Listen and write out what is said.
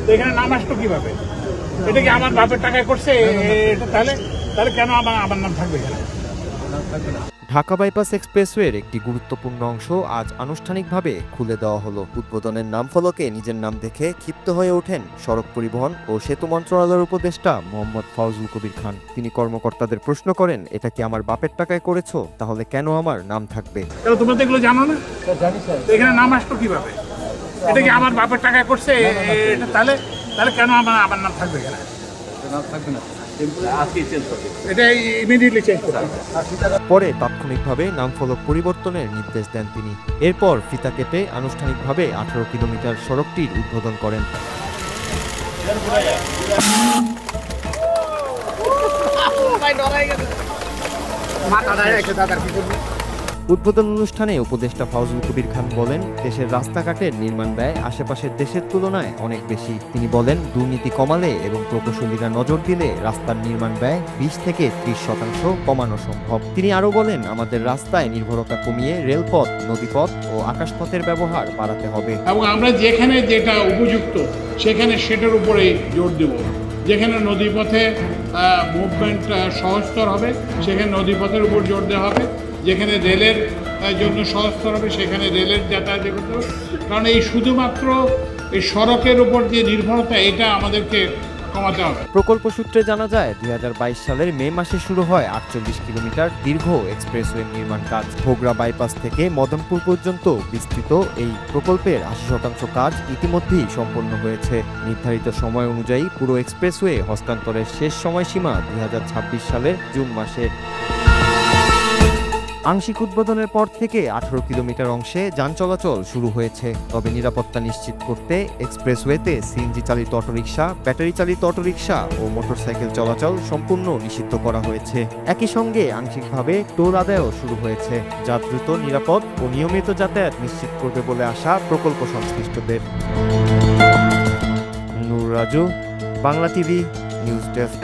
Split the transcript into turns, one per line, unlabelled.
তো এখানে নাম আসতো কিভাবে? এটা কি আমার বাপের টাকায় করছে? এটা তাহলে কেন আমার নাম থাকবে এখানে?
ঢাকা বাইপাস এক্সপ্রেসওয়ের একটি গুরুত্বপূর্ণ অংশ আজ আনুষ্ঠানিকভাবে খুলে দেওয়া হলো। উদ্বোধনের নাম ফলকে নিজের নাম দেখে ক্ষিপ্ত হয়ে ওঠেন সড়ক পরিবহন ও সেতু মন্ত্রণালয়ের উপদেষ্টা মোহাম্মদ ফাউজুল কবির খান। তিনি কর্মকর্তাদের প্রশ্ন করেন, এটা কি আমার বাপের টাকায় করেছো? তাহলে কেন আমার নাম থাকবে?
তোমরা তো এগুলো জানো না? এখানে নাম আসতো কিভাবে? এটা কি আমার বাপের টাকায় করছে? এটা তাহলে কেন আমার নাম থাকবে এখানে? নাম থাকবে না,
পরে তাৎক্ষণিকভাবে নাম ফলক পরিবর্তনের নির্দেশ দেন তিনি। এরপর ফিতা কেটে আনুষ্ঠানিকভাবে 18 কিলোমিটার সড়কটির উদ্বোধন করেন। উদ্বোধন অনুষ্ঠানে উপদেষ্টা ফাউজুল কবির খান বলেন, দেশের রাস্তাঘাটের নির্মাণ ব্যয় আশেপাশের দেশের তুলনায় অনেক বেশি। তিনি বলেন, দুর্নীতি কমালে এবং প্রকৌশলীরা নজর দিলে রাস্তার নির্মাণ ব্যয় 20 থেকে 30% কমানো সম্ভব। তিনি আরও বলেন, আমাদের রাস্তায় নির্ভরতা কমিয়ে রেলপথ, নদীপথ ও আকাশপথের ব্যবহার বাড়াতে হবে
এবং আমরা যেখানে যেটা উপযুক্ত সেখানে সেটার উপরেই জোর দেব। যেখানে নদীপথে মুভমেন্ট সহজতর হবে সেখানে নদীপথের উপর জোর দেওয়া হবে। যেখানে রেলের জন্য সহজতর হবে সেখানে রেলের যাতায়াত করতে হবে। কারণ এই শুধুমাত্র এই সড়কের উপর যে নির্ভরতা, এটা আমাদেরকে কমাতে হবে।
প্রকল্প সূত্রে জানা যায়, 2022 সালের মে মাসে শুরু হয় 48 কিলোমিটার দীর্ঘ এক্সপ্রেসওয়ে নির্মাণ কাজ। ভোগড়া বাইপাস থেকে মদনপুর পর্যন্ত বিস্তৃত এই প্রকল্পের 80% কাজ ইতিমধ্যেই সম্পন্ন হয়েছে। নির্ধারিত সময় অনুযায়ী পুরো এক্সপ্রেসওয়ে হস্তান্তরের শেষ সময়সীমা 2026 সালের জুন মাসে। আংশিক উদ্বোধনের পর থেকে 18 কিলোমিটার অংশে যান চলাচল শুরু হয়েছে। তবে নিরাপত্তা নিশ্চিত করতে এক্সপ্রেসওয়েতে সিএনজি চালিত অটোরিকশা, ব্যাটারি চালিত অটোরিকশা ও মোটরসাইকেল চলাচল সম্পূর্ণ নিষিদ্ধ করা হয়েছে। একই সঙ্গে আংশিকভাবে টোল আদায়ও শুরু হয়েছে, যা দ্রুত, নিরাপদ ও নিয়মিত যাতায়াত নিশ্চিত করবে বলে আশা প্রকল্প সংশ্লিষ্টদের। Noor Raju, Bangla TV, news desk.